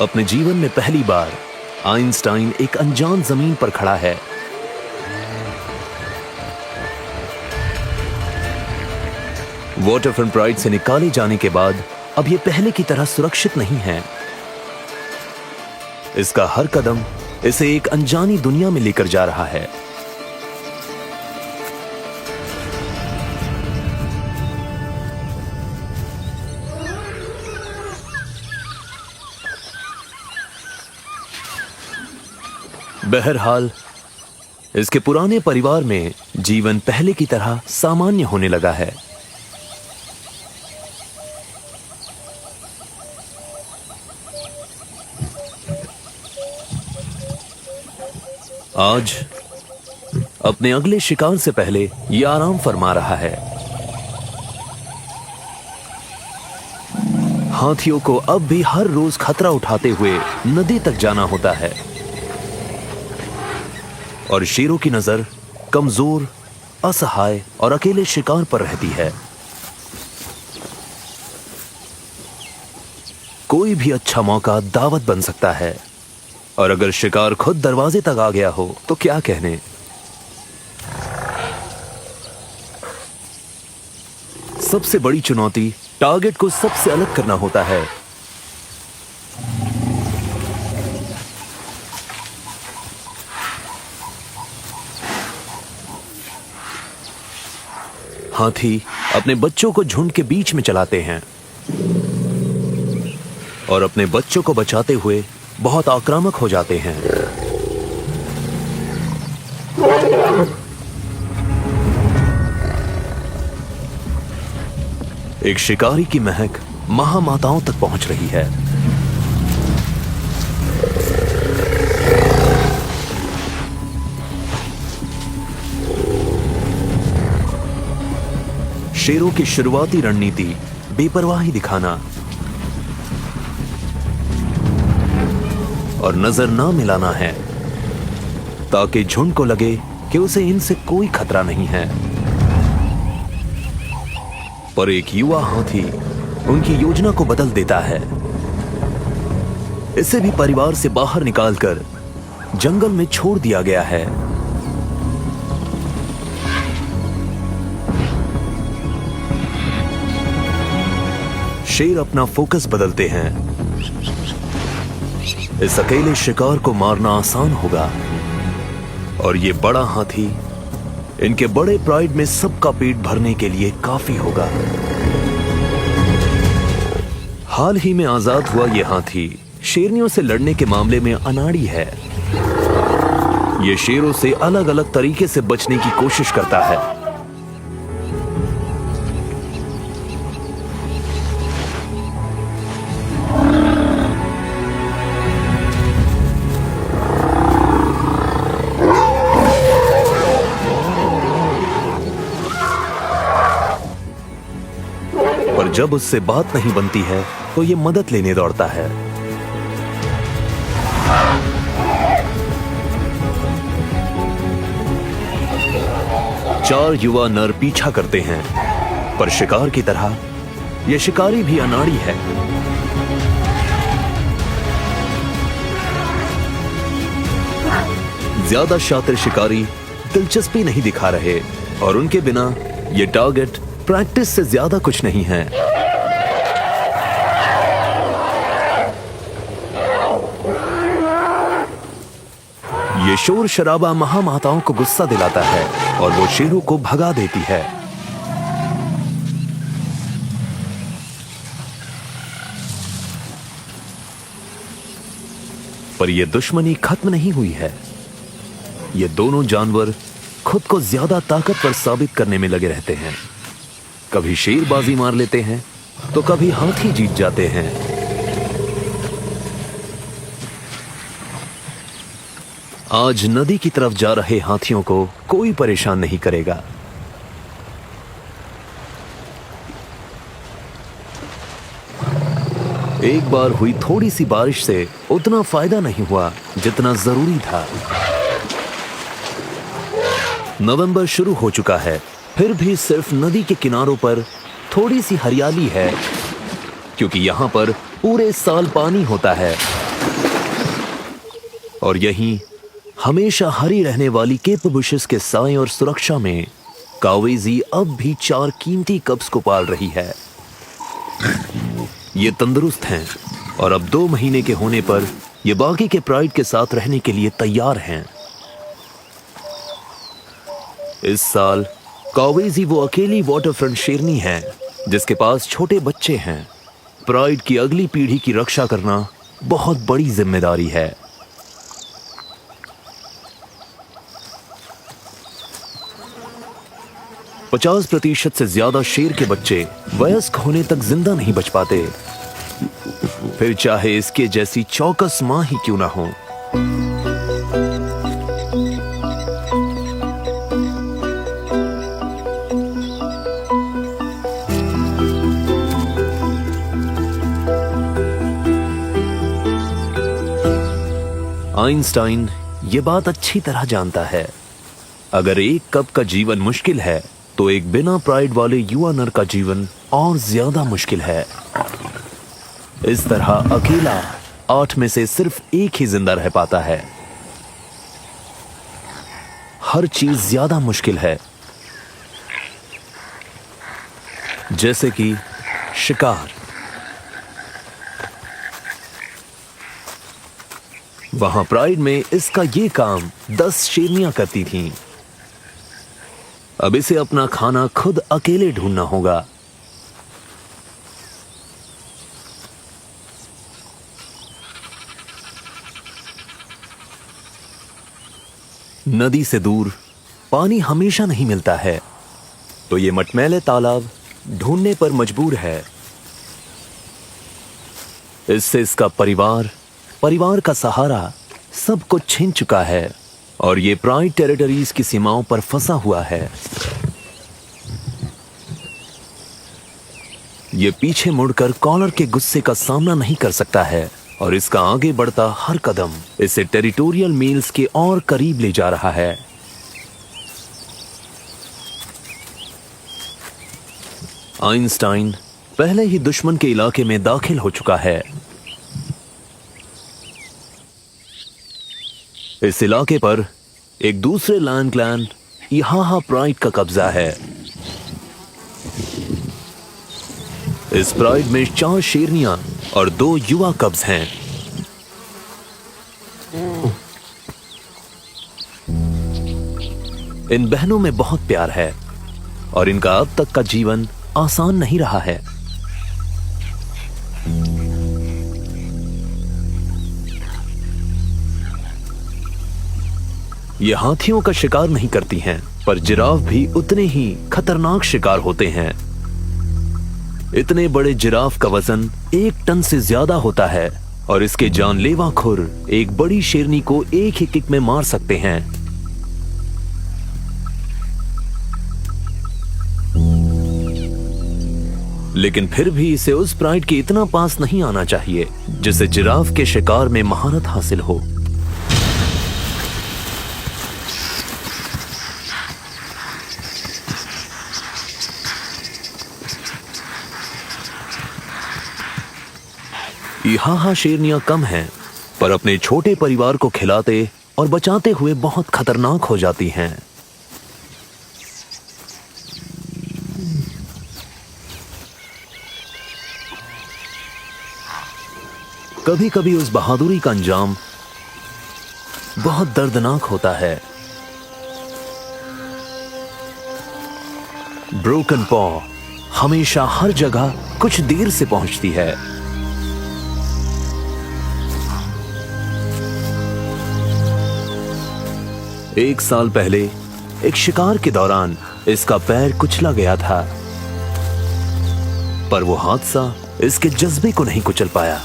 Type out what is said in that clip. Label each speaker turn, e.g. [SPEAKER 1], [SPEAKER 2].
[SPEAKER 1] अपने जीवन में पहली बार आइंस्टाइन एक अनजान जमीन पर खड़ा है। वाटरफ्रंट प्राइड से निकाले जाने के बाद अब ये पहले की तरह सुरक्षित नहीं है। इसका हर कदम इसे एक अनजानी दुनिया में लेकर जा रहा है। बहरहाल इसके पुराने परिवार में जीवन पहले की तरह सामान्य होने लगा है। आज अपने अगले शिकार से पहले यह आराम फरमा रहा है। हाथियों को अब भी हर रोज खतरा उठाते हुए नदी तक जाना होता है और शेरों की नजर कमजोर, असहाय और अकेले शिकार पर रहती है। कोई भी अच्छा मौका दावत बन सकता है और अगर शिकार खुद दरवाजे तक आ गया हो तो क्या कहने। सबसे बड़ी चुनौती टारगेट को सबसे अलग करना होता है। हाथी अपने बच्चों को झुंड के बीच में चलाते हैं और अपने बच्चों को बचाते हुए बहुत आक्रामक हो जाते हैं। एक शिकारी की महक महामाताओं तक पहुंच रही है। शेरों की शुरुआती रणनीति बेपरवाही दिखाना और नजर ना मिलाना है ताकि झुंड को लगे कि उसे इनसे कोई खतरा नहीं है। पर एक युवा हाथी उनकी योजना को बदल देता है। इसे भी परिवार से बाहर निकालकर जंगल में छोड़ दिया गया है। शेर अपना फोकस बदलते हैं। इस अकेले शिकार को मारना आसान होगा और ये बड़ा हाथी इनके बड़े प्राइड में सबका पेट भरने के लिए काफी होगा। हाल ही में आजाद हुआ ये हाथी शेरनियों से लड़ने के मामले में अनाड़ी है। ये शेरों से अलग अलग तरीके से बचने की कोशिश करता है। पर जब उससे बात नहीं बनती है तो ये मदद लेने दौड़ता है। चार युवा नर पीछा करते हैं पर शिकार की तरह यह शिकारी भी अनाड़ी है। ज्यादा शातिर शिकारी दिलचस्पी नहीं दिखा रहे और उनके बिना यह टारगेट प्रैक्टिस से ज्यादा कुछ नहीं है। ये शोर शराबा महामाताओं को गुस्सा दिलाता है और वो शेरों को भगा देती है। पर यह दुश्मनी खत्म नहीं हुई है। ये दोनों जानवर खुद को ज्यादा ताकतवर साबित करने में लगे रहते हैं। कभी शेर बाजी मार लेते हैं तो कभी हाथी जीत जाते हैं। आज नदी की तरफ जा रहे हाथियों को कोई परेशान नहीं करेगा। एक बार हुई थोड़ी सी बारिश से उतना फायदा नहीं हुआ जितना जरूरी था। नवंबर शुरू हो चुका है, फिर भी सिर्फ नदी के किनारों पर थोड़ी सी हरियाली है क्योंकि यहां पर पूरे साल पानी होता है। और यहीं हमेशा हरी रहने वाली केप बुशेस के साए और सुरक्षा में कावेजी अब भी 4 कीमती कब्स को पाल रही है। ये तंदुरुस्त हैं और अब 2 महीने के होने पर ये बाकी के प्राइड के साथ रहने के लिए तैयार हैं। इस साल कावेजी वो अकेली वाटरफ्रंट शेरनी है जिसके पास छोटे बच्चे हैं। प्राइड की अगली पीढ़ी की रक्षा करना बहुत बड़ी जिम्मेदारी है। पचास % से ज्यादा शेर के बच्चे वयस्क होने तक जिंदा नहीं बच पाते, फिर चाहे इसके जैसी चौकस मां ही क्यों ना हो। आइंस्टाइन ये बात अच्छी तरह जानता है, अगर एक कप का जीवन मुश्किल है तो एक बिना प्राइड वाले युवा नर का जीवन और ज्यादा मुश्किल है। इस तरह अकेला 8 में से सिर्फ एक ही जिंदा रह पाता है। हर चीज ज्यादा मुश्किल है, जैसे कि शिकार। वहां प्राइड में इसका ये काम 10 शेरनियां करती थीं। अब इसे अपना खाना खुद अकेले ढूंढना होगा। नदी से दूर पानी हमेशा नहीं मिलता है, तो ये मटमैले तालाब ढूंढने पर मजबूर है। इससे इसका परिवार का सहारा सब कुछ छीन चुका है और ये प्राइड टेरिटरीज की सीमाओं पर फंसा हुआ है। ये पीछे मुड़कर कॉलर के गुस्से का सामना नहीं कर सकता है और इसका आगे बढ़ता हर कदम इसे टेरिटोरियल मील्स के और करीब ले जा रहा है। आइंस्टाइन पहले ही दुश्मन के इलाके में दाखिल हो चुका है। इस इलाके पर एक दूसरे लायन क्लैन इहाहा प्राइड का कब्जा है। इस प्राइड में 4 शेरनियां और 2 युवा कब्ज हैं। इन बहनों में बहुत प्यार है और इनका अब तक का जीवन आसान नहीं रहा है। ये हाथियों का शिकार नहीं करती हैं, पर जिराफ भी उतने ही खतरनाक शिकार होते हैं। इतने बड़े जिराफ का वजन 1 टन से ज्यादा होता है और इसके जानलेवा खुर एक बड़ी शेरनी को एक ही किक में मार सकते हैं। लेकिन फिर भी इसे उस प्राइड के इतना पास नहीं आना चाहिए जिसे जिराफ के शिकार में महारत हासिल हो। इहाहा शेरनियां कम हैं, पर अपने छोटे परिवार को खिलाते और बचाते हुए बहुत खतरनाक हो जाती हैं। कभी कभी उस बहादुरी का अंजाम बहुत दर्दनाक होता है। ब्रोकन पॉ हमेशा हर जगह कुछ देर से पहुंचती है। एक साल पहले एक शिकार के दौरान इसका पैर कुचला गया था, पर वो हादसा इसके जज्बे को नहीं कुचल पाया।